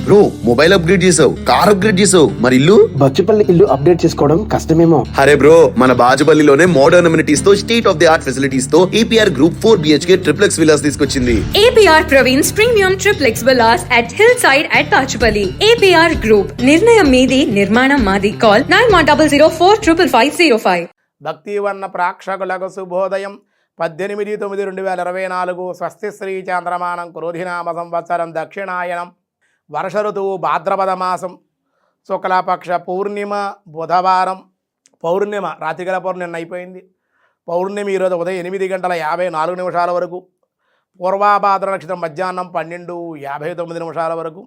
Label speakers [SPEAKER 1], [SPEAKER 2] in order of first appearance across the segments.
[SPEAKER 1] Bro mobile upgrade చేసావు, car upgrade చేసావు, మరి ఇల్లు?
[SPEAKER 2] బచ్చుపల్లి ఇల్లు అప్డేట్ చేసుకోవడం కష్టమేమో.
[SPEAKER 1] అరే బ్రో, మన బాజుపల్లిలోనే మోడర్న్ అమ్యూనిటీస్ తో, state of the art facilities తో APR Group 4 BHK triplex villas తీసుకొచ్చింది.
[SPEAKER 3] APR Praveen's Premium Triplex Villas at Hillside at Bachupalli. APR Group, నిర్ణయం మీది, నిర్మాణం మాది. Call 9100455505.
[SPEAKER 4] భక్తివర్ణ ప్రేక్షకులకు శుభోదయం. 18/9/2024 స్వస్తి శ్రీ చాంద్రమానం క్రోధినామ సంవత్సరం దక్షిణాయనం వర్ష ఋతువు భాద్రపద మాసం శుక్లపక్ష పూర్ణిమ బుధవారం. పౌర్ణిమ రాతిగల పౌర్ణిమ అయిపోయింది. పౌర్ణమి ఈరోజు ఉదయం 8:54 వరకు, పూర్వాభాద్ర నక్షత్రం మధ్యాహ్నం 12:59 వరకు,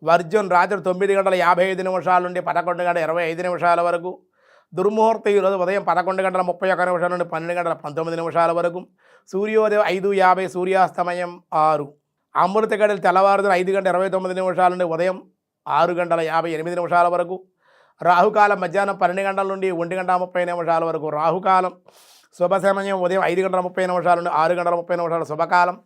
[SPEAKER 4] వర్జున్ రాత్రి 9:55 నుండి 11:25 వరకు, దుర్ముహూర్తం ఈరోజు ఉదయం 11:31 నుండి 12:19 వరకు, సూర్యోదయం 5:50, సూర్యాస్తమయం 6. అమృత గడియలు తెల్లవారుజామున 5:29 నుండి ఉదయం 6:58 వరకు, రాహుకాలం మధ్యాహ్నం 12 నుండి 1:30 వరకు రాహుకాలం, శుభ సమయం ఉదయం 5:30 నుండి 6:30 శుభకాలం,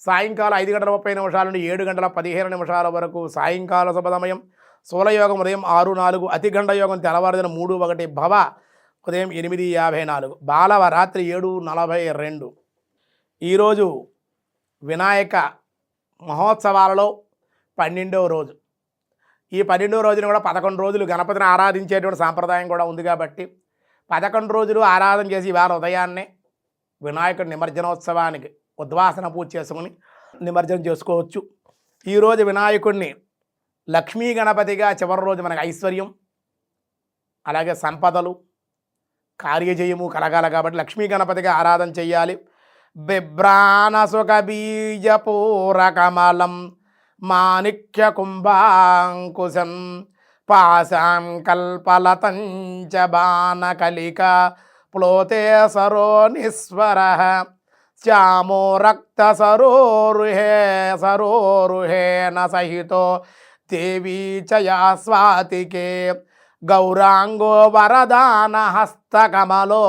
[SPEAKER 4] సాయంకాలం 5:30 నుండి 7:15 వరకు సాయంకాల శుభ సమయం, శూలయోగం ఉదయం 6:04, అతిగండ యోగం తెల్లవారుజామున 3:1, భవ ఉదయం 8:54, బాలవ రాత్రి 7:42. ఈరోజు వినాయక మహోత్సవాలలో 12వ రోజు. ఈ 12వ రోజున కూడా 11 రోజులు గణపతిని ఆరాధించేటువంటి సాంప్రదాయం కూడా ఉంది కాబట్టి 11 రోజులు ఆరాధన చేసి ఇవాళ ఉదయాన్నే వినాయకుడి నిమజ్జనోత్సవానికి ఉద్వాసన పూజ చేసుకుని నిమజ్జనం చేసుకోవచ్చు. ఈరోజు వినాయకుడిని లక్ష్మీ గణపతిగా, చివరి రోజు మనకు ఐశ్వర్యం అలాగే సంపదలు కార్యజయము కలగాలి కాబట్టి లక్ష్మీ గణపతిగా ఆరాధన చెయ్యాలి. బిభ్రాణ సుఖ బీజ పూరకమలం మాణిక్య కుంభాంకుశం పాశాం కల్పలతంచ బాణకలిక ప్లోతే సరో నిస్వర శ్యామో రక్త సరోరుహేన సహితో దేవీ చయా స్వాతికే గౌరాంగో వరదాన హస్తకమలో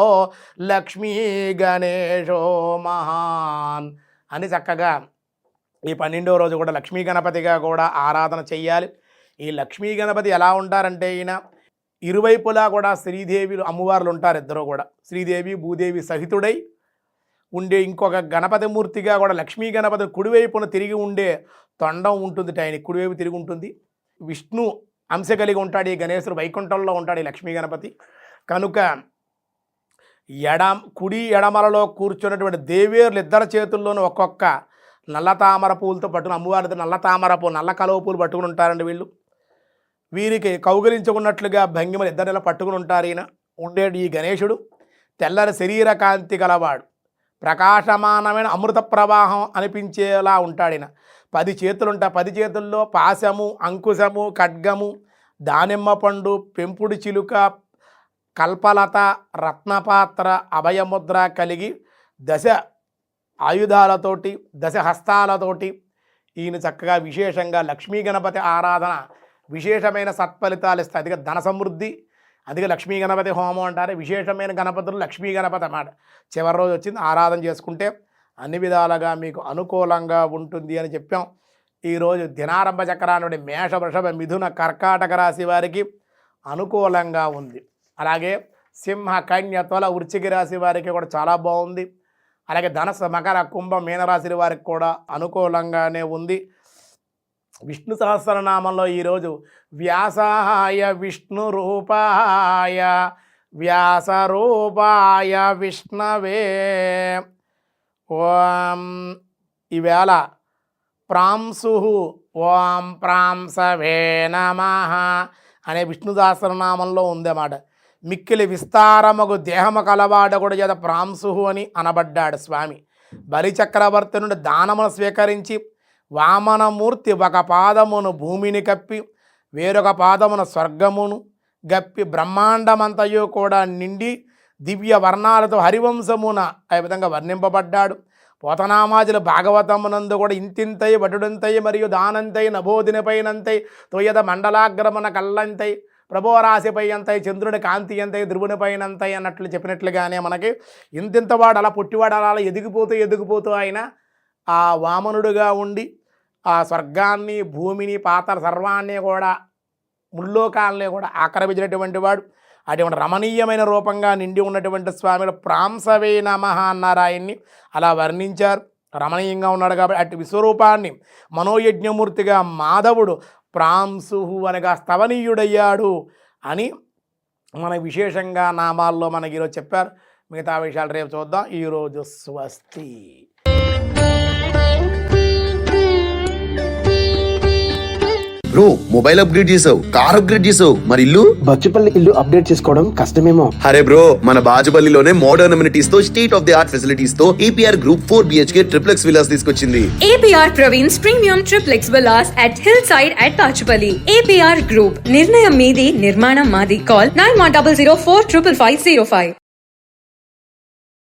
[SPEAKER 4] లక్ష్మీ గణేశో మహాన్ అని చక్కగా ఈ 12వ రోజు కూడా లక్ష్మీ గణపతిగా కూడా ఆరాధన చెయ్యాలి. ఈ లక్ష్మీ గణపతి ఎలా ఉంటారంటే, ఈయన ఇరువైపులా కూడా శ్రీదేవిలు అమ్మవార్లు ఉంటారు. ఇద్దరు కూడా శ్రీదేవి భూదేవి సహితుడై ఉండే ఇంకొక గణపతి మూర్తిగా కూడా లక్ష్మీ గణపతి కుడివైపున తిరిగి ఉండే తొండం ఉంటుంది. ఆయన కుడివైపు తిరిగి ఉంటుంది. విష్ణు అంశ కలిగి ఉంటాడు ఈ గణేశుడు. వైకుంఠంలో ఉంటాడు ఈ లక్ష్మీ గణపతి. కనుక కుడి ఎడమలలో కూర్చున్నటువంటి దేవేరులు ఇద్దరి చేతుల్లోనూ ఒక్కొక్క నల్ల తామర పూలతో పట్టుకుని, అమ్మవారి నల్ల తామర పూలు, నల్ల కలువ పూలు పట్టుకుని ఉంటారండి వీళ్ళు. వీరికి కౌగిలించుకున్నట్లుగా భంగిమలు ఇద్దరిలో పట్టుకుని ఉంటారు. ఈయన ఉండేటి ఈ గణేశుడు తెల్లరి శరీర కాంతి గలవాడు, ప్రకాశమానమైన అమృత ప్రవాహం అనిపించేలా ఉంటాడు. ఈయన 10 చేతులు ఉంటాయి. 10 చేతుల్లో పాశము, అంకుశము, ఖడ్గము, దానిమ్మ పండు, పెంపుడు చిలుక, కల్పలత, రత్నపాత్ర, అభయముద్ర కలిగి 10 ఆయుధాలతోటి, 10 హస్తాలతోటి ఈయన చక్కగా విశేషంగా లక్ష్మీ గణపతి ఆరాధన విశేషమైన సత్ఫలితాలు ఇస్తాయి. అదిగా ధన సమృద్ధి, అందుకే లక్ష్మీ గణపతి హోమం అంటారు. విశేషమైన గణపతులు లక్ష్మీ గణపతి అన్నమాట. చివరి రోజు వచ్చింది ఆరాధన చేసుకుంటే అన్ని విధాలుగా మీకు అనుకూలంగా ఉంటుంది అని చెప్పాం. ఈరోజు దినారంభ చక్రాన్ని మేష, వృషభ, మిథున, కర్కాటక రాశి వారికి అనుకూలంగా ఉంది. అలాగే సింహ, కన్య, తుల, వృశ్చిక రాశి వారికి కూడా చాలా బాగుంది. అలాగే ధనస్సు, మకర, కుంభ, మీనరాశి వారికి కూడా అనుకూలంగానే ఉంది. విష్ణు సహస్రనామంలో ఈరోజు వ్యాసాయ విష్ణు రూపాయ వ్యాస రూపాయ విష్ణవే ఓం, ఈవేళ ప్రాంసు ఓం ప్రాంసవే నమః అనే విష్ణు సహస్రనామంలో ఉందన్నమాట. మిక్కిలి విస్తారముగు దేహము కలవాడకుడు చేత ప్రాంసు అని అనబడ్డాడు స్వామి. బలిచక్రవర్తి నుండి దానమును స్వీకరించి వామనమూర్తి ఒక పాదమును భూమిని కప్పి వేరొక పాదమును స్వర్గమును గప్పి బ్రహ్మాండమంతయు కూడా నిండి దివ్య వర్ణాలతో హరివంశమున ఆ విధంగా వర్ణింపబడ్డాడు. పోతనామాజులు భాగవతమునందు కూడా ఇంతింతై వటుడంతై మరియు దానంతై నభోదినిపైనంతై తొయ్యద మండలాగ్రమణ కల్లంతై ప్రభోరాశిపై అంతై చంద్రుని కాంతి అంతై ధ్రువునిపైనంతై అన్నట్లు చెప్పినట్లుగానే మనకి ఇంతింతవాడు అలా పుట్టివాడు అలా ఎదిగిపోతూ ఆయన ఆ వామనుడుగా ఉండి ఆ స్వర్గాన్ని, భూమిని, పాతాళ సర్వాన్ని కూడా, ముల్లోకాలని కూడా ఆక్రమించినటువంటి వాడు. అటువంటి రమణీయమైన రూపంగా నిండి ఉన్నటువంటి స్వామిలో ప్రాంసవే నమః అన్నారు ఆయన్ని. అలా వర్ణించారు. రమణీయంగా ఉన్నాడు కాబట్టి అటు విశ్వరూపాన్ని మనోయజ్ఞమూర్తిగా మాధవుడు ప్రాంసుహు అనగా స్తవనీయుడయ్యాడు అని మన విశేషంగా నామాల్లో మనకి ఈరోజు చెప్పారు. మిగతా విషయాలు రేపు చూద్దాం. ఈరోజు స్వస్తి.
[SPEAKER 1] బ్రో మొబైల్ అప్గ్రేడ్ చేసావు, కార్ అప్గ్రేడ్ చేసావు, మరి ఇల్లు?
[SPEAKER 2] బచ్చుపల్లి ఇల్లు అప్డేట్ చేసుకోవడం కష్టమేమో.
[SPEAKER 1] అరే బ్రో, మన బాజుపల్లిలోనే మోడర్న్ అమ్యూనిటీస్ తో state of the art facilities తో APR Group 4 BHK triplex Vilas తీసుకొచ్చింది.
[SPEAKER 3] APR Praveen's premium triplex villas at Hillside at Pachupalli. APR Group. నిర్ణయం మీది, నిర్మాణం మాది. Call 9100455505.